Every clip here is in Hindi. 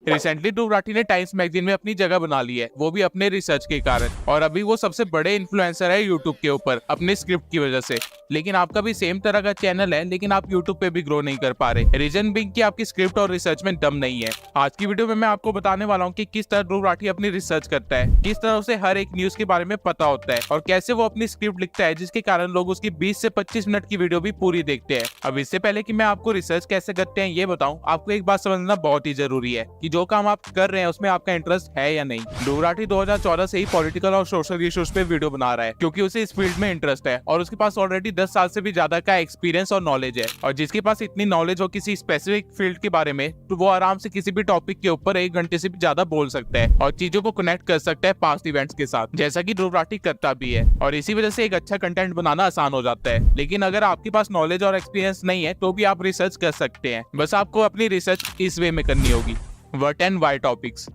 रिसेंटली ध्रुव राठी ने टाइम्स मैगजीन में अपनी जगह बना ली है, वो भी अपने रिसर्च के कारण, और अभी वो सबसे बड़े इन्फ्लुएंसर है यूट्यूब के ऊपर अपने स्क्रिप्ट की वजह से। लेकिन आपका भी सेम तरह का चैनल है, लेकिन आप यूट्यूब पे भी ग्रो नहीं कर पा रहे। रीजन बिंग कि आपकी स्क्रिप्ट और रिसर्च में दम नहीं है। आज की वीडियो में मैं आपको बताने वाला हूँ कि किस तरह ध्रुव राठी अपनी रिसर्च करता है, किस तरह उसे हर एक न्यूज के बारे में पता होता है, और कैसे वो अपनी स्क्रिप्ट लिखता है जिसके कारण लोग उसकी 20 से 25 मिनट की वीडियो भी पूरी देखते हैं। अब इससे पहले कि मैं आपको रिसर्च कैसे करते हैं ये बताऊं, आपको एक बात समझना बहुत ही जरूरी है कि जो काम आप कर रहे हैं उसमें आपका इंटरेस्ट है या नहीं। ध्रुव राठी 2014 से ही पॉलिटिकल और सोशल इश्यूज पे वीडियो बना रहा है, क्योंकि उसे इस फील्ड में इंटरेस्ट है और उसके पास ऑलरेडी 10 साल से भी ज्यादा का एक्सपीरियंस और नॉलेज है। और जिसके पास इतनी नॉलेज हो किसी स्पेसिफिक फील्ड के बारे में, तो वो आराम से किसी भी टॉपिक के ऊपर 1 घंटे से भी ज्यादा बोल सकता है और चीजों को कनेक्ट कर सकता है पास्ट इवेंट्स के साथ, जैसा कि ध्रुव राठी करता भी है। और इसी वजह से एक अच्छा कंटेंट बनाना आसान हो जाता है। लेकिन अगर आपके पास नॉलेज और एक्सपीरियंस नहीं है तो भी आप रिसर्च कर सकते हैं, बस आपको अपनी रिसर्च इस वे में करनी होगी। What and why topics.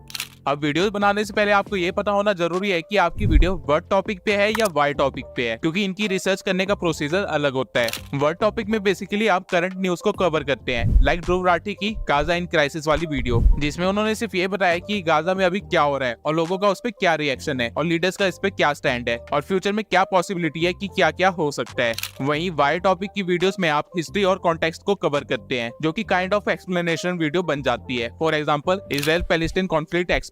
अब वीडियोस बनाने से पहले आपको ये पता होना जरूरी है कि आपकी वीडियो व्हाट टॉपिक पे है या व्हाई टॉपिक पे है, क्योंकि इनकी रिसर्च करने का प्रोसीजर अलग होता है। व्हाट टॉपिक में बेसिकली आप करंट न्यूज को कवर करते हैं, लाइक ध्रुव राठी की गाजा इन क्राइसिस वाली वीडियो, जिसमें उन्होंने सिर्फ ये बताया कि गाजा में अभी क्या हो रहा है और लोगों का उस पर क्या रिएक्शन है और लीडर्स का इस पे क्या स्टैंड है और फ्यूचर में क्या पॉसिबिलिटी है कि क्या क्या हो सकता है। वहीं व्हाई टॉपिक की वीडियोस में आप हिस्ट्री और कॉन्टेक्स्ट को कवर करते हैं, जो कि काइंड ऑफ एक्सप्लेनेशन वीडियो बन जाती है। For example, Israel Palestine conflict explained.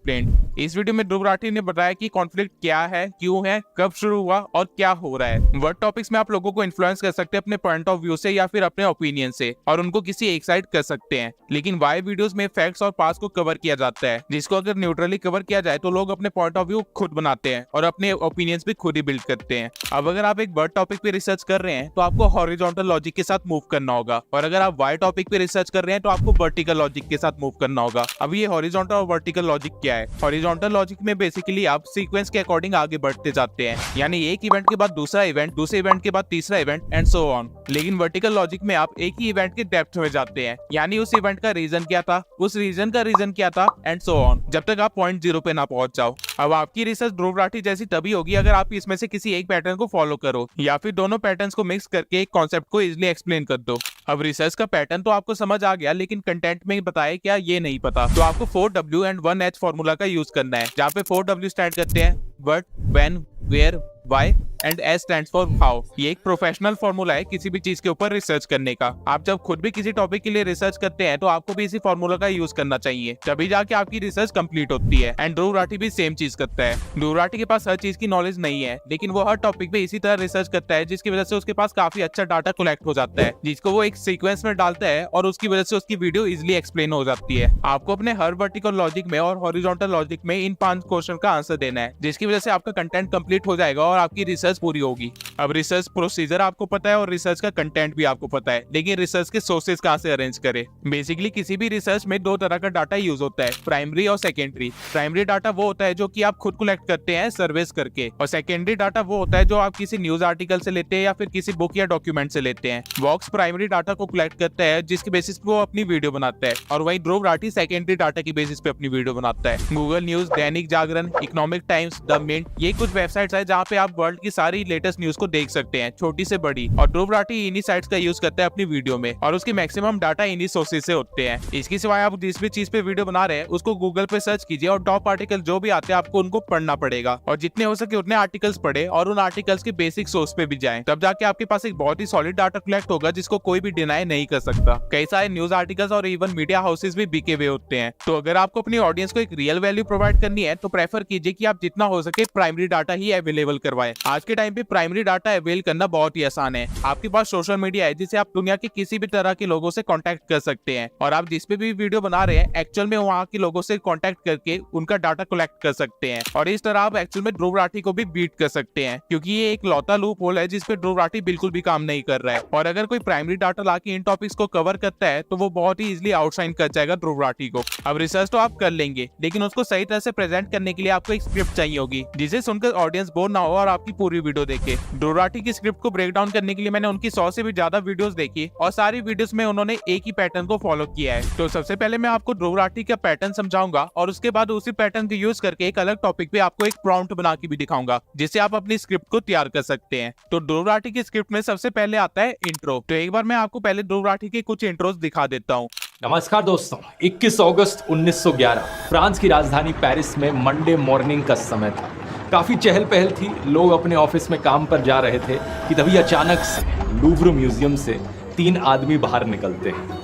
इस वीडियो में ध्रुव राठी ने बताया कि कॉन्फ्लिक्ट क्या है, क्यों है, कब शुरू हुआ और क्या हो रहा है। वर्ड टॉपिक्स में आप लोगों को इन्फ्लुएंस कर सकते हैं अपने पॉइंट ऑफ व्यू से या फिर अपने ओपिनियन से, और उनको किसी एक साइड कर सकते हैं। लेकिन वाई वीडियोस में फैक्ट्स और पास्ट को कवर किया जाता है, जिसको अगर न्यूट्रली कवर किया जाए तो लोग अपने पॉइंट ऑफ व्यू खुद बनाते हैं और अपने ओपिनियंस भी खुद ही बिल्ड करते हैं। अब अगर आप एक वर्ड टॉपिक पे रिसर्च कर रहे हैं तो आपको हॉरिजॉन्टल लॉजिक के साथ मूव करना होगा, और अगर आप वाई टॉपिक पे रिसर्च कर रहे हैं तो आपको वर्टिकल लॉजिक के साथ मूव करना होगा। अब ये हॉरिजॉन्टल और वर्टिकल लॉजिक क्या है? हॉरिजॉन्टल लॉजिक में बेसिकली आप सीक्वेंस के अकॉर्डिंग आगे बढ़ते जाते हैं, यानी एक इवेंट के बाद दूसरा इवेंट, दूसरे इवेंट के बाद तीसरा इवेंट एंड सो ऑन। लेकिन वर्टिकल लॉजिक में आप एक ही इवेंट के डेप्थ में जाते हैं, यानी उस इवेंट का रीजन क्या था, उस रीजन का रीजन क्या था एंड सो ऑन, जब तक आप पॉइंट 0 पे ना पहुंच जाओ। अब आपकी रिसर्च ध्रुव राठी जैसी तभी होगी अगर आप इसमें से किसी एक पैटर्न को फॉलो करो या फिर दोनों पैटर्न्स को मिक्स करके एक कॉन्सेप्ट को इजिली एक्सप्लेन कर दो। अब रिसर्च का पैटर्न तो आपको समझ आ गया, लेकिन कंटेंट में बताया क्या ये नहीं पता, तो आपको 4W एंड 1H फॉर्मूला का यूज करना है, जहाँ पे 4W स्टैंड करते हैं what, when, where, why and S stands for how. ये एक प्रोफेशनल फॉर्मूला है किसी भी चीज के ऊपर रिसर्च करने का। आप जब खुद भी किसी टॉपिक के लिए रिसर्च करते हैं तो आपको भी इसी फॉर्मूला का यूज करना चाहिए, तभी जाके आपकी रिसर्च कंप्लीट होती है। एंड ध्रुव राठी भी सेम चीज करता है। ध्रुव राठी के पास हर चीज की नॉलेज नहीं है, लेकिन वो हर टॉपिक पे इसी तरह रिसर्च करता है, जिसकी वजह से उसके पास काफी अच्छा डाटा कलेक्ट हो जाता है, जिसको वो एक सीक्वेंस में डालता है और उसकी वजह से उसकी वीडियो इजिली एक्सप्लेन हो जाती है। आपको अपने हर वर्टिकल लॉजिक में और हॉरिजॉन्टल लॉजिक में इन 5 क्वेश्चन का आंसर देना है, जिसकी वजह से आपका कंटेंट कंप्लीट हो जाएगा और आपकी रिसर्च पूरी होगी। अब रिसर्च प्रोसीजर आपको पता है और रिसर्च का कंटेंट भी आपको पता है, लेकिन रिसर्च के सोर्सेज कहां से अरेंज करें। बेसिकली किसी भी रिसर्च में 2 तरह का डाटा यूज होता है, प्राइमरी और सेकेंडरी। प्राइमरी डाटा वो होता है जो कि आप खुद कलेक्ट करते हैं सर्वेस करके, और सेकेंडरी डाटा वो होता है जो आप किसी न्यूज आर्टिकल से लेते हैं या फिर किसी बुक या डॉक्यूमेंट से लेते हैं। वॉक्स प्राइमरी डाटा को कलेक्ट करता है, जिसके बेसिस पे वो अपनी वीडियो बनाता है, और वहीं ध्रुव राठी सेकेंडरी डाटा की बेसिस पे अपनी वीडियो बनाता है। Google news, Dainik Jagran, economic times, the mint, ये कुछ वेबसाइट्स है जहाँ पे आप वर्ल्ड की सारी लेटेस्ट न्यूज को देख सकते हैं, छोटी से बड़ी। और ध्रुव राठी इन्हीं साइट्स का यूज करता है अपनी वीडियो में, और उसके मैक्सिमम डाटा इन्हीं सोर्सेज से होते हैं। इसके सिवाय आप जिस भी चीज पे वीडियो बना रहे हैं उसको गूगल पे सर्च कीजिए, और टॉप आर्टिकल जो भी आते हैं आपको उनको पढ़ना पड़ेगा, और जितने हो सके उतने आर्टिकल्स पढ़े और उन आर्टिकल्स के बेसिक सोर्स पे भी जाएं, तब जाके आपके पास एक बहुत ही सॉलिड डाटा कलेक्ट होगा, जिसको कोई भी डिनाई नहीं कर सकता। कई सारे न्यूज आर्टिकल्स और इवन मीडिया हाउसेज भी बिके हुए होते हैं। तो अगर आपको अपनी ऑडियंस को एक रियल वैल्यू प्रोवाइड करनी है तो प्रेफर कीजिए कि आप जितना हो सके प्राइमरी डाटा ही अवेलेबल करवाएं। आज के टाइम पे प्राइमरी डाटा अवेल करना बहुत ही आसान है। आपके पास सोशल मीडिया है, जिसे आप दुनिया के किसी भी तरह के लोगों से कांटेक्ट कर सकते हैं, और आप जिस पे भी वीडियो बना रहे हैं एक्चुअल में वहाँ के लोगों से कांटेक्ट करके उनका डाटा कलेक्ट कर सकते हैं, और इस तरह आप एक्चुअल में ध्रुव राठी को भी बीट कर सकते हैं, क्योंकि ये एक लौता लूप होल है जिसपे ध्रुव राठी बिल्कुल भी काम नहीं कर रहा है। और अगर कोई प्राइमरी डाटा लाके इन टॉपिक्स को कवर करता है तो वो बहुत ही इजिली आउटशाइन कर जाएगा ध्रुव राठी को। अब रिसर्च तो आप कर लेंगे, लेकिन उसको सही तरह से प्रेजेंट करने के लिए आपको एक स्क्रिप्ट चाहिए होगी, जिसे सुनकर ऑडियंस बोर ना हो बार आपकी पूरी वीडियो देखे। ध्रुव राठी की स्क्रिप्ट को ब्रेक डाउन करने के लिए मैंने उनकी 100 से भी ज्यादा वीडियोस देखी और सारी वीडियोस में उन्होंने एक ही पैटर्न को फॉलो किया है। तो सबसे पहले मैं आपको ध्रुव राठी का पैटर्न समझाऊंगा और उसके बाद उसी पैटर्न को यूज करके एक अलग टॉपिक पे आपको एक प्रॉम्प्ट बना के भी दिखाऊंगा, जिससे आप अपनी स्क्रिप्ट को तैयार कर सकते हैं। तो ध्रुव राठी की स्क्रिप्ट में सबसे पहले आता है इंट्रो। तो एक बार मैं आपको पहले ध्रुव राठी के कुछ इंट्रोज दिखा देता हूँ। नमस्कार दोस्तों, 21 अगस्त 1911 फ्रांस की राजधानी पेरिस में मंडे मॉर्निंग का समय था। काफी चहल पहल थी, लोग अपने ऑफिस में काम पर जा रहे थे कि तभी अचानक से लूव्र म्यूजियम से 3 आदमी बाहर निकलते हैं।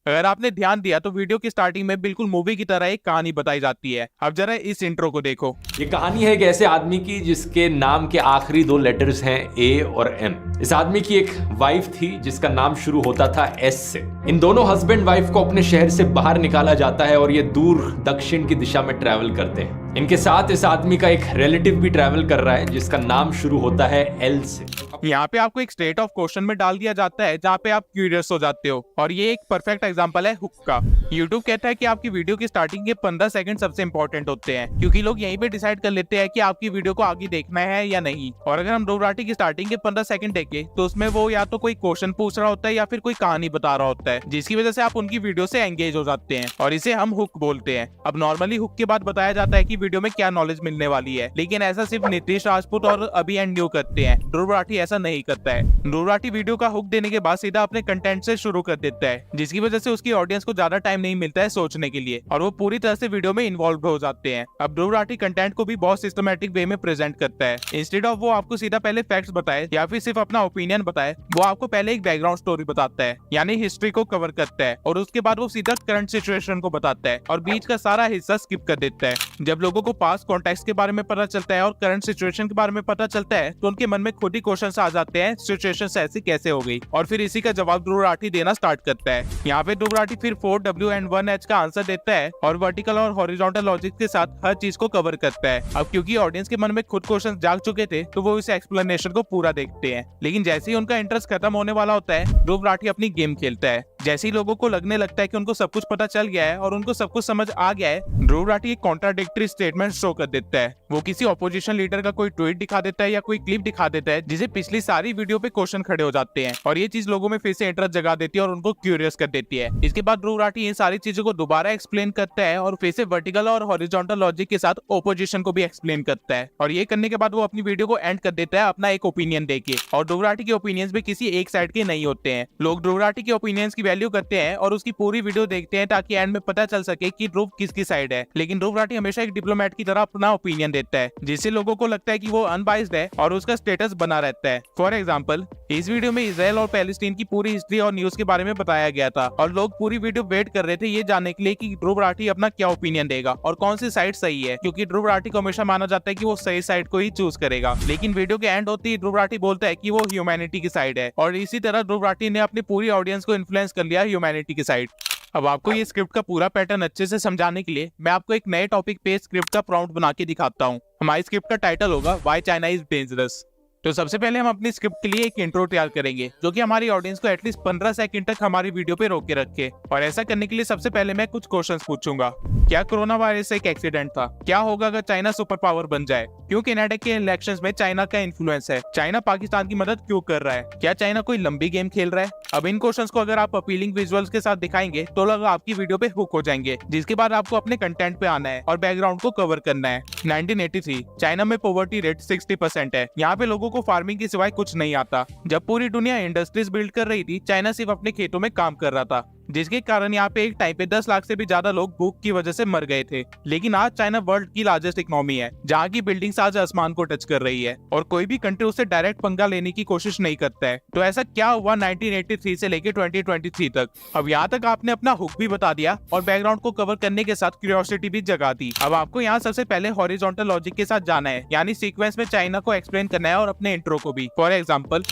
अगर आपने ध्यान दिया तो वीडियो की स्टार्टिंग में बिल्कुल मूवी की तरह एक कहानी बताई जाती है। अब जरा इस इंट्रो को देखो। ये कहानी है एक ऐसे आदमी की जिसके नाम के आखिरी 2 लेटर्स हैं ए और एम। इस आदमी की एक वाइफ थी जिसका नाम शुरू होता था एस से। इन दोनों हस्बैंड वाइफ को अपने शहर से बाहर निकाला जाता है और ये दूर दक्षिण की दिशा में ट्रैवल करते हैं। इनके साथ इस आदमी का एक रिलेटिव भी ट्रैवल कर रहा है जिसका नाम शुरू होता है एल से। यहाँ पे आपको एक स्टेट ऑफ क्वेश्चन में डाल दिया जाता है जहाँ पे आप क्यूरियस हो जाते हो, और ये एक परफेक्ट एग्जांपल है हुक का। यूट्यूब कहता है कि आपकी वीडियो की स्टार्टिंग के 15 सेकंड सबसे इंपॉर्टेंट होते हैं, क्योंकि लोग यहीं पे डिसाइड कर लेते हैं कि आपकी वीडियो को आगे देखना है या नहीं। और अगर हम ध्रुव राठी की स्टार्टिंग के 15 सेकंड देखें तो उसमें वो या तो कोई क्वेश्चन पूछ रहा होता है या फिर कोई कहानी बता रहा होता है, जिसकी वजह से आप उनकी वीडियो से एंगेज हो जाते हैं, और इसे हम हुक बोलते हैं। अब नॉर्मली हुक के बाद बताया जाता है कि वीडियो में क्या नॉलेज मिलने वाली है, लेकिन ऐसा सिर्फ नीतीश राजपूत और अभी एंड न्यू करते हैं। ध्रुव राठी ऐसा नहीं करता है। ध्रुव राठी वीडियो का हुक देने के बाद सीधा अपने कंटेंट से शुरू कर देता है, जिसकी वजह से उसकी ऑडियंस को ज्यादा टाइम नहीं मिलता है सोचने के लिए, और वो पूरी तरह से वीडियो में इन्वॉल्व हो जाते हैं। अब ध्रुव राठी कंटेंट को भी बहुत सिस्टमैटिक वे में प्रेजेंट करता है। इंस्टेड ऑफ वो आपको सीधा पहले फैक्ट्स बताए या फिर सिर्फ अपना ओपिनियन बताए, वो आपको पहले एक बैकग्राउंड स्टोरी बताता है, यानी हिस्ट्री को कवर करता है, और उसके बाद वो सीधा करंट सिचुएशन को बताता है और बीच का सारा हिस्सा स्किप कर देता है। जब लोगों को पास्ट कॉन्टेक्स्ट के बारे में पता चलता है और करंट सिचुएशन के बारे में पता चलता है तो उनके मन में खुद ही क्वेश्चंस आ जाते हैं, सिचुएशन ऐसी कैसे हो गई, और फिर इसी का जवाब ध्रुव राठी देना स्टार्ट करता है। यहाँ पे ध्रुव राठी फिर 4W and 1H का आंसर देता है और वर्टिकल और हॉरिजॉन्टल लॉजिक के साथ हर चीज को कवर करता है। अब क्योंकि ऑडियंस के मन में खुद क्वेश्चंस जाग चुके थे तो वो इस एक्सप्लेनेशन को पूरा देखते हैं, लेकिन जैसे ही उनका इंटरेस्ट खत्म होने वाला होता है ध्रुव राठी अपनी गेम खेलता है। जैसे ही लोगों को लगने लगता है कि उनको सब कुछ पता चल गया है और उनको सब कुछ समझ आ गया है, ध्रुव राठी एक कॉन्ट्राडिक्टरी स्टेटमेंट शो कर देता है। वो किसी ऑपोजिशन लीडर का कोई ट्वीट दिखा देता है या कोई क्लिप दिखा देता है जिसे पिछली सारी वीडियो पे क्वेश्चन खड़े हो जाते हैं, और ये चीज लोगों में फिर से इंटरेस्ट जगा देती है और उनको क्यूरियस कर देती है। इसके बाद ध्रुव राठी इन सारी चीजों को दोबारा एक्सप्लेन करता है और फिर से वर्टिकल और हॉरिजॉन्टल लॉजिक के साथ ओपोजिशन को भी एक्सप्लेन करता है, और ये करने के बाद वो अपनी वीडियो को एंड कर देता है अपना एक ओपिनियन देके। और ध्रुव राठी के ओपिनियंस भी किसी एक साइड के नहीं होते हैं। लोग ध्रुव राठी के ओपिनियंस की वैल्यू करते हैं और उसकी पूरी वीडियो देखते हैं ताकि एंड में पता चल सके कि ध्रुव किसकी साइड है, लेकिन ध्रुव राठी हमेशा एक डिप्लोमेट की तरह अपना ओपिनियन देता है, जिससे लोगों को लगता है कि वो अनबाइस्ड है और उसका स्टेटस बना रहता है। फॉर एग्जाम्पल, इस वीडियो में इजराइल और पैलेस्टीन की पूरी हिस्ट्री और न्यूज के बारे में बताया गया था, और लोग पूरी वीडियो वेट कर रहे थे ये जानने के लिए कि ध्रुव राठी अपना क्या ओपिनियन देगा और कौन सी साइड सही है, क्योंकि ध्रुव राठी को हमेशा माना जाता है कि वो सही साइड को ही चूज करेगा। लेकिन वीडियो के एंड होते ही ध्रुव राठी बोलता है कि वो ह्यूमैनिटी की साइड है, और इसी तरह ध्रुव राठी ने अपनी पूरी ऑडियंस को इन्फ्लुएंस कर लिया ह्यूमैनिटी की साइड। अब आपको ये स्क्रिप्ट का पूरा पैटर्न अच्छे से समझाने के लिए मैं आपको एक नए टॉपिक पे स्क्रिप्ट का प्रॉम्प्ट बना के दिखाता हूँ। हमारी स्क्रिप्ट का टाइटल होगा व्हाई चाइना इज डेंजरस। तो सबसे पहले हम अपनी स्क्रिप्ट के लिए एक इंट्रो तैयार करेंगे जो कि हमारी ऑडियंस को एटलीस्ट 15 सेकंड तक हमारी वीडियो पे रोक के रखे। और ऐसा करने के लिए सबसे पहले मैं कुछ क्वेश्चंस पूछूंगा। क्या कोरोना वायरस एक एक्सीडेंट था? क्या होगा अगर चाइना सुपर पावर बन जाए? क्यों कनाडा के इलेक्शंस में चाइना का इन्फ्लुएंस है? चाइना पाकिस्तान की मदद क्यों कर रहा है? क्या चाइना कोई लंबी गेम खेल रहा है? अब इन क्वेश्चंस को अगर आप अपीलिंग विजुअल्स के साथ दिखाएंगे तो लोग आपकी वीडियो पे हुक हो जाएंगे, जिसके बाद आपको अपने कंटेंट पे आना है और बैकग्राउंड को कवर करना है। 1983 चाइना में पॉवर्टी रेट 60% है। यहाँ पे लोगों को फार्मिंग के सिवाय कुछ नहीं आता। जब पूरी दुनिया इंडस्ट्रीज बिल्ड कर रही थी, चाइना सिर्फ अपने खेतों में काम कर रहा था, जिसके कारण यहाँ पे एक टाइम पे 10 लाख से भी ज्यादा लोग भूख की वजह से मर गए थे। लेकिन आज चाइना वर्ल्ड की लार्जेस्ट इकोनॉमी है, जहाँ की बिल्डिंग्स आज आसमान को टच कर रही है और कोई भी कंट्री उससे डायरेक्ट पंगा लेने की कोशिश नहीं करता है। तो ऐसा क्या हुआ 1983 से लेके 2023 तक? अब यहाँ तक आपने अपना हुक भी बता दिया और बैकग्राउंड को कवर करने के साथ क्यूरियोसिटी भी जगा दी। अब आपको यहाँ सबसे पहले हॉरिजॉन्टल लॉजिक के साथ जाना है, यानी सीक्वेंस में चाइना को एक्सप्लेन करना है और अपने इंट्रो को भी। For example,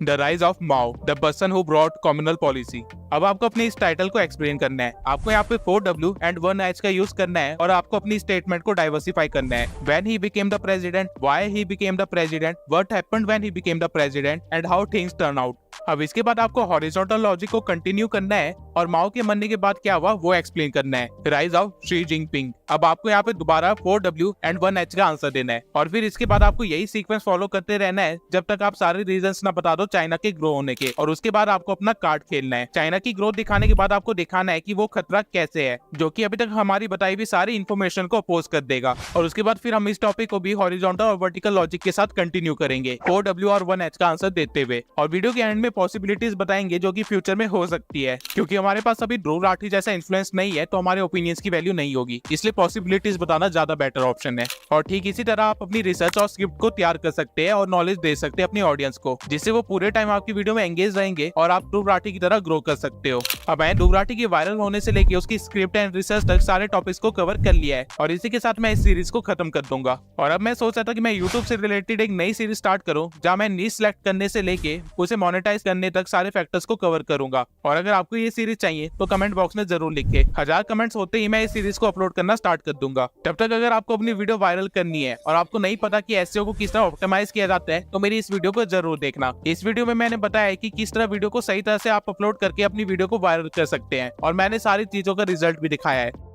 the rise of Mao, the person who brought communal policy. अब आपको अपने इस टाइटल को एक्सप्लेन करना है। आपको यहाँ पे 4W and 1H का यूज करना है और आपको अपनी स्टेटमेंट को डाइवर्सिफाई करना है। When he became the president, why he became the president, what happened when he became the president, and how things turn out। अब इसके बाद आपको हॉरिजॉन्टल लॉजिक को कंटिन्यू करना है और माओ के मरने के बाद क्या हुआ वो एक्सप्लेन करना है, राइज ऑफ शी जिनपिंग। अब आपको यहाँ पे दोबारा 4W एंड 1H का आंसर देना है और फिर इसके बाद आपको यही सीक्वेंस फॉलो करते रहना है जब तक आप सारे रीजंस ना बता दो चाइना के ग्रो होने के। और उसके बाद आपको अपना कार्ड खेलना है। चाइना की ग्रोथ दिखाने के बाद आपको दिखाना है कि वो खतरा कैसे है, जो कि अभी तक हमारी बताई हुई सारी इन्फॉर्मेशन को अपोज कर देगा। और उसके बाद फिर हम इस टॉपिक को भी हॉरिजॉन्टल और वर्टिकल लॉजिक के साथ कंटिन्यू करेंगे 4W और 1H का आंसर देते हुए। और वीडियो के एंड में पॉसिबिलिटीज बताएंगे जो कि फ्यूचर में हो सकती है, क्योंकि हमारे पास अभी ध्रुव राठी जैसा इन्फ्लुएंस नहीं है तो हमारे ओपिनियंस की वैल्यू नहीं होगी, इसलिए पॉसिबिलिटीज बताना ज्यादा बेटर ऑप्शन है। और ठीक इसी तरह आप अपनी रिसर्च और स्क्रिप्ट को तैयार कर सकते हैं और नॉलेज दे सकते हैं अपनी ऑडियंस को, जिससे वो पूरे टाइम आपकी वीडियो में एंगेज रहेंगे और आप ध्रुव राठी की तरह ग्रो कर सकते हो। अब मैं ध्रुव राठी के वायरल होने से लेके उसकी स्क्रिप्ट एंड रिसर्च तक सारे टॉपिक्स को कवर कर लिया है और इसी के साथ मैं इस सीरीज को खत्म कर दूंगा। और अब मैं सोच रहा था कि मैं यूट्यूब से रिलेटेड एक नई सीरीज स्टार्ट करूं जहां मैं नीश सिलेक्ट करने से लेके उसे मोनेटाइज करने तक सारे फैक्टर्स को कवर करूंगा। और अगर आपको ये सीरीज चाहिए तो कमेंट बॉक्स में जरूर लिखे। 1000 कमेंट्स होते ही मैं इस सीरीज को अपलोड करना स्टार्ट कर दूंगा। तब तक अगर आपको अपनी वीडियो वायरल करनी है और आपको नहीं पता कि एसईओ को किस तरह ऑप्टिमाइज किया जाता है तो मेरी इस वीडियो को जरूर देखना। इस वीडियो में मैंने बताया है कि किस तरह वीडियो को सही तरह से आप अपलोड करके अपनी वीडियो को वायरल कर सकते हैं और मैंने सारी चीजों का रिजल्ट भी दिखाया है।